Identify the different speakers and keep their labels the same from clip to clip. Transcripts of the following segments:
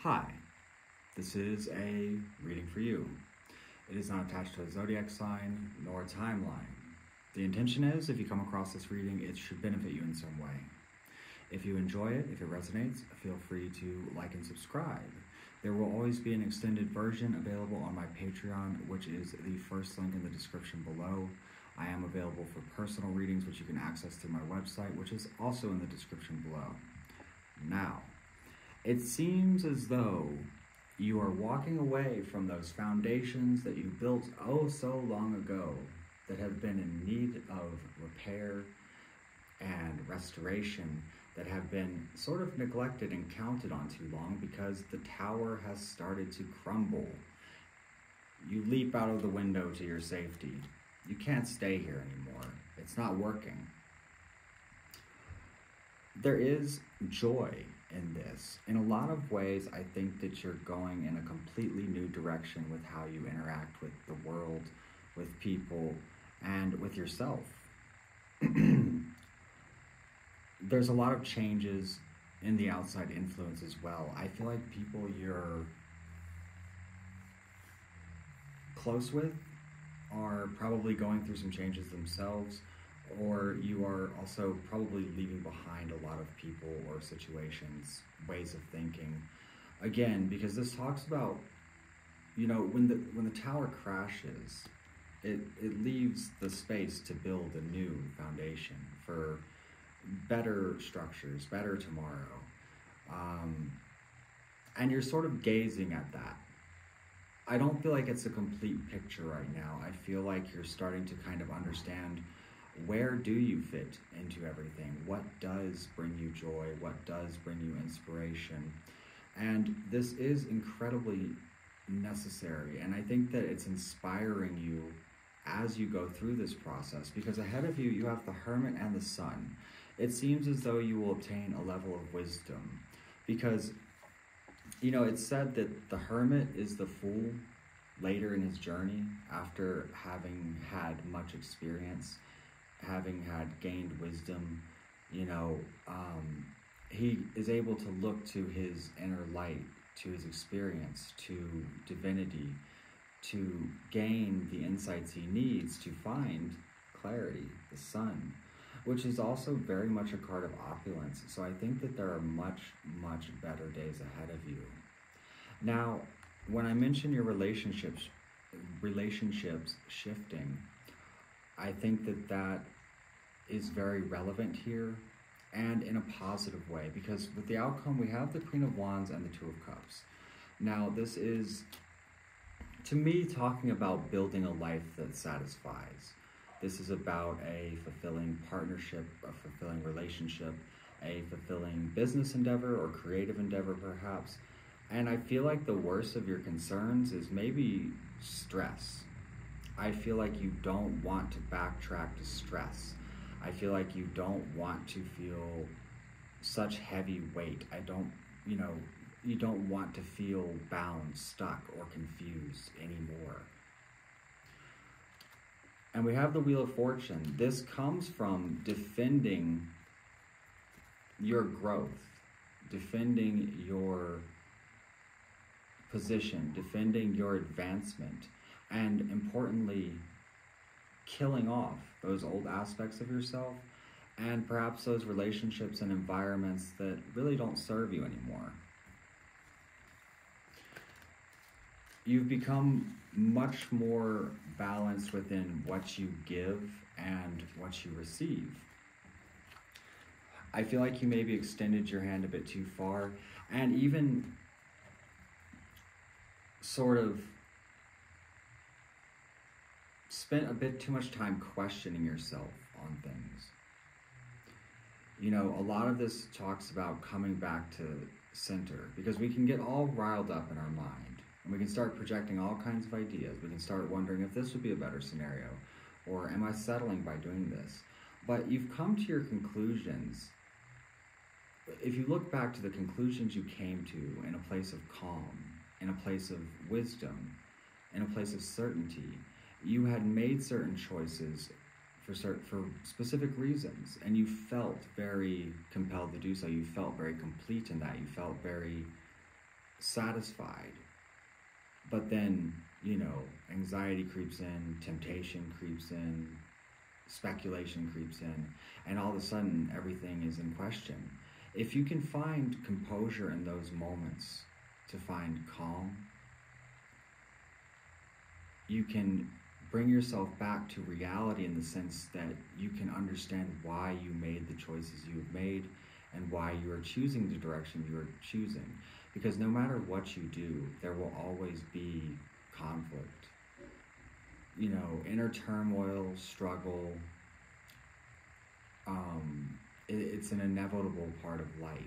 Speaker 1: Hi, this is a reading for you. It is not attached to a zodiac sign nor a timeline. The intention is, if you come across this reading, it should benefit you in some way. If you enjoy it, if it resonates, feel free to like and subscribe. There will always be an extended version available on my Patreon, which is the first link in the description below. I am available for personal readings, which you can access through my website, which is also in the description below. Now, it seems as though you are walking away from those foundations that you built oh so long ago that have been in need of repair and restoration, that have been sort of neglected and counted on too long because the tower has started to crumble. You leap out of the window to your safety. You can't stay here anymore. It's not working. There is joy in this. In a lot of ways, I think that you're going in a completely new direction with how you interact with the world, with people, and with yourself. There's a lot of changes in the outside influence as well. I feel like people you're close with are probably going through some changes themselves, or you are also probably leaving behind a lot of people or situations, ways of thinking. Again, because this talks about, you know, when the tower crashes, it leaves the space to build a new foundation for better structures, better tomorrow. And you're sort of gazing at that. I don't feel like it's a complete picture right now. I feel like you're starting to kind of understand, where do you fit into everything? What does bring you joy? What does bring you inspiration? And this is incredibly necessary. And I think that it's inspiring you as you go through this process, because ahead of you, you have the Hermit and the Sun. It seems as though you will obtain a level of wisdom, because, you know, it's said that the Hermit is the fool later in his journey, after having had much experience, having had gained wisdom. You know, he is able to look to his inner light, to his experience, to divinity, to gain the insights he needs to find clarity, the Sun, which is also very much a card of opulence. So I think that there are much, much better days ahead of you. Now, when I mention your relationships shifting, I think that that is very relevant here, and in a positive way, because with the outcome, we have the Queen of Wands and the Two of Cups. Now, this is, to me, talking about building a life that satisfies. This is about a fulfilling partnership, a fulfilling relationship, a fulfilling business endeavor or creative endeavor, perhaps. And I feel like the worst of your concerns is maybe stress. I feel like you don't want to backtrack to stress. I feel like you don't want to feel such heavy weight. You don't want to feel bound, stuck, or confused anymore. And we have the Wheel of Fortune. This comes from defending your growth, defending your position, defending your advancement, and importantly, killing off those old aspects of yourself and perhaps those relationships and environments that really don't serve you anymore. You've become much more balanced within what you give and what you receive. I feel like you maybe extended your hand a bit too far, and even sort of spent a bit too much time questioning yourself on things. You know, a lot of this talks about coming back to center, because we can get all riled up in our mind, and we can start projecting all kinds of ideas. We can start wondering if this would be a better scenario, or am I settling by doing this? But you've come to your conclusions. If you look back to the conclusions you came to in a place of calm, in a place of wisdom, in a place of certainty, you had made certain choices for specific reasons, and you felt very compelled to do so. You felt very complete in that. You felt very satisfied. But then, you know, anxiety creeps in, temptation creeps in, speculation creeps in, and all of a sudden everything is in question. If you can find composure in those moments, to find calm, you can bring yourself back to reality in the sense that you can understand why you made the choices you have made and why you are choosing the direction you are choosing. Because no matter what you do, there will always be conflict. You know, inner turmoil, struggle, it's an inevitable part of life.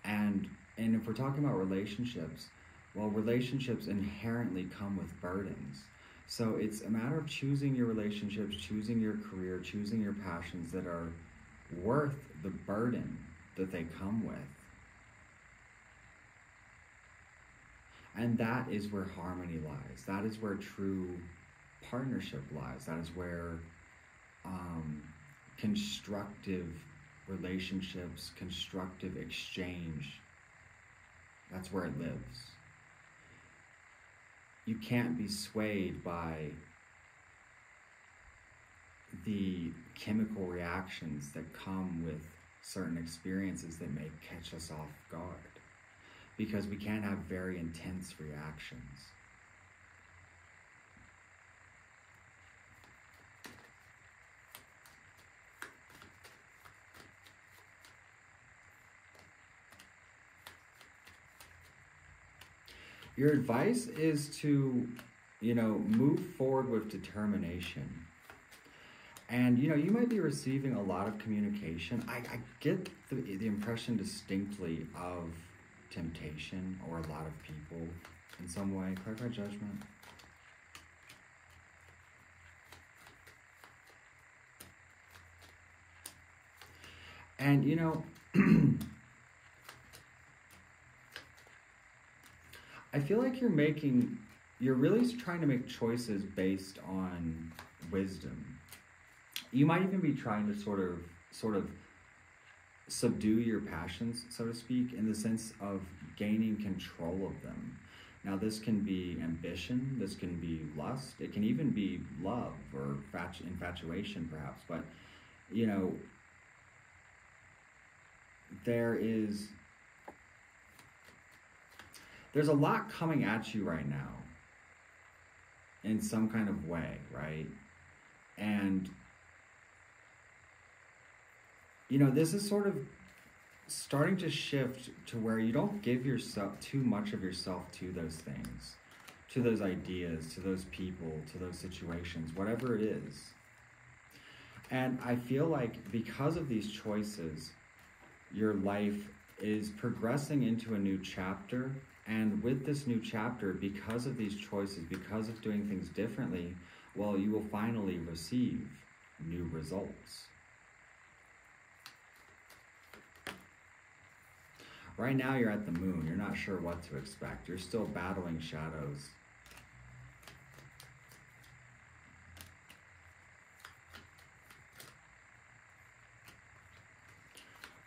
Speaker 1: And if we're talking about relationships, well, relationships inherently come with burdens. So it's a matter of choosing your relationships, choosing your career, choosing your passions that are worth the burden that they come with. And that is where harmony lies. That is where true partnership lies. That is where constructive relationships, constructive exchange, that's where it lives. You can't be swayed by the chemical reactions that come with certain experiences that may catch us off guard, because we can have very intense reactions. Your advice is to, you know, move forward with determination. And, you know, you might be receiving a lot of communication. I get the impression distinctly of temptation or a lot of people in some way. Clarify judgment. And, you know, I feel like you're really trying to make choices based on wisdom. You might even be trying to sort of subdue your passions, so to speak, in the sense of gaining control of them. Now, this can be ambition, this can be lust, it can even be love or infatuation, perhaps. But, you know, there's a lot coming at you right now in some kind of way, right? And, you know, this is sort of starting to shift to where you don't give yourself too much of yourself to those things, to those ideas, to those people, to those situations, whatever it is. And I feel like because of these choices, your life is progressing into a new chapter. And with this new chapter, because of these choices, because of doing things differently, well, you will finally receive new results. Right now, you're at the moon. You're not sure what to expect. You're still battling shadows.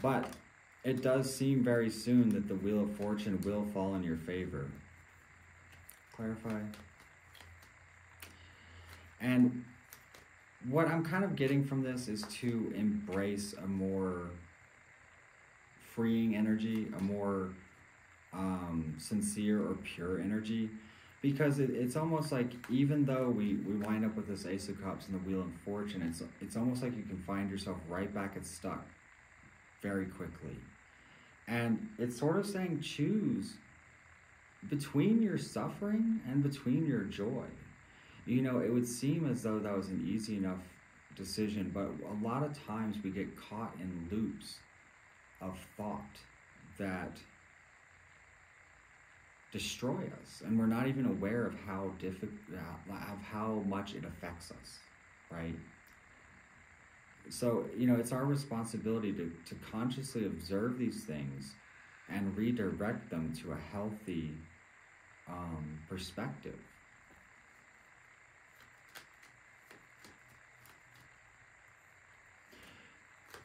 Speaker 1: But it does seem very soon that the Wheel of Fortune will fall in your favor. Clarify. And what I'm kind of getting from this is to embrace a more freeing energy, a more sincere or pure energy. Because it's almost like, even though we wind up with this Ace of Cups and the Wheel of Fortune, it's almost like you can find yourself right back at stuck very quickly. And it's sort of saying, choose between your suffering and between your joy. You know, it would seem as though that was an easy enough decision, but a lot of times we get caught in loops of thought that destroy us, and we're not even aware of how much it affects us, right? So, you know, it's our responsibility to consciously observe these things and redirect them to a healthy perspective.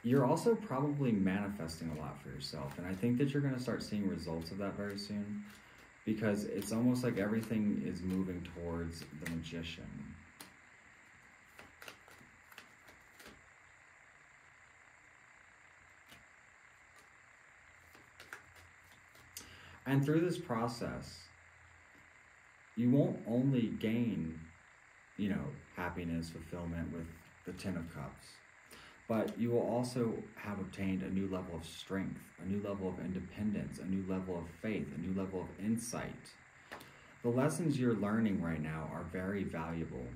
Speaker 1: You're also probably manifesting a lot for yourself, and I think that you're going to start seeing results of that very soon. because it's almost like everything is moving towards the Magician. And through this process, you won't only gain, you know, happiness, fulfillment with the Ten of Cups, but you will also have obtained a new level of strength, a new level of independence, a new level of faith, a new level of insight. The lessons you're learning right now are very valuable.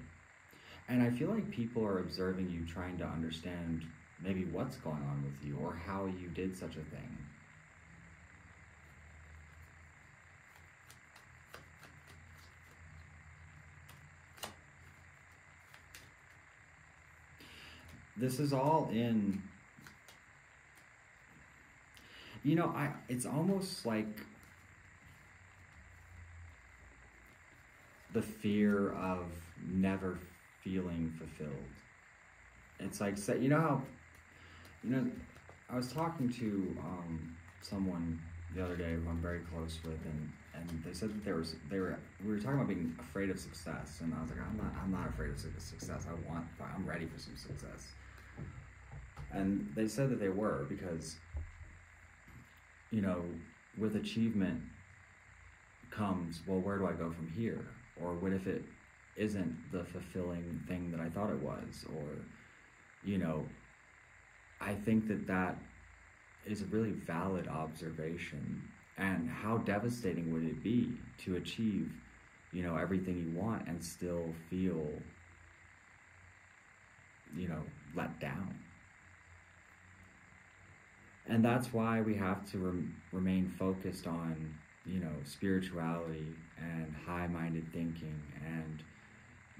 Speaker 1: And I feel like people are observing you, trying to understand maybe what's going on with you or how you did such a thing. This is all in, you know, it's almost like the fear of never feeling fulfilled. It's like, you know how, you know, I was talking to someone the other day who I'm very close with, and they said that we were talking about being afraid of success, and I was like, I'm not afraid of success. I'm ready for some success. And they said that they were, because, you know, with achievement comes, well, where do I go from here? Or what if it isn't the fulfilling thing that I thought it was? Or, you know, I think that is a really valid observation. And how devastating would it be to achieve, you know, everything you want and still feel, you know, let down? And that's why we have to remain focused on, you know, spirituality and high-minded thinking and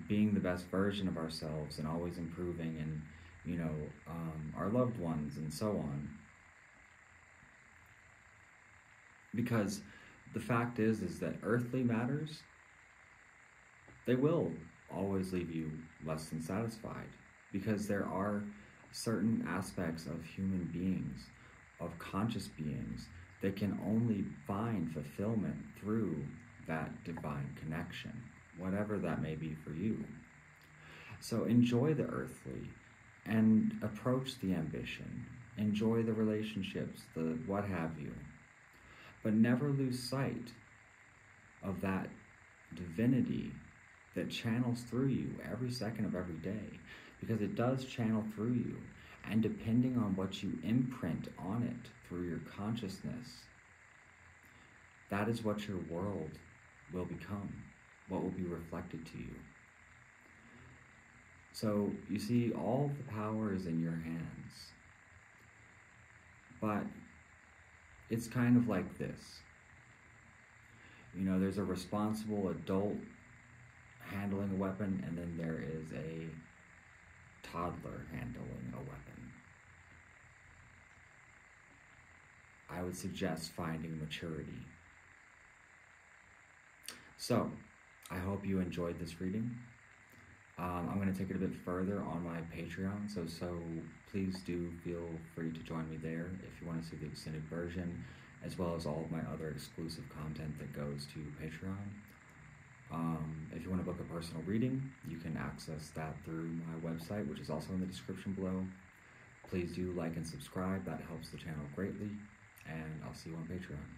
Speaker 1: being the best version of ourselves and always improving, and, you know, our loved ones and so on. Because the fact is that earthly matters, they will always leave you less than satisfied, because there are certain aspects of human beings, of conscious beings, that can only find fulfillment through that divine connection, whatever that may be for you. So enjoy the earthly and approach the ambition. Enjoy the relationships, the what have you. But never lose sight of that divinity that channels through you every second of every day, because it does channel through you. And depending on what you imprint on it through your consciousness, that is what your world will become, what will be reflected to you. So, you see, all the power is in your hands. But it's kind of like this. You know, there's a responsible adult handling a weapon, and then there is a toddler handling a weapon. I would suggest finding maturity. So, I hope you enjoyed this reading. I'm going to take it a bit further on my Patreon, so please do feel free to join me there if you want to see the extended version, as well as all of my other exclusive content that goes to Patreon. If you want to book a personal reading, you can access that through my website, which is also in the description below. Please do like and subscribe. That helps the channel greatly, and I'll see you on Patreon.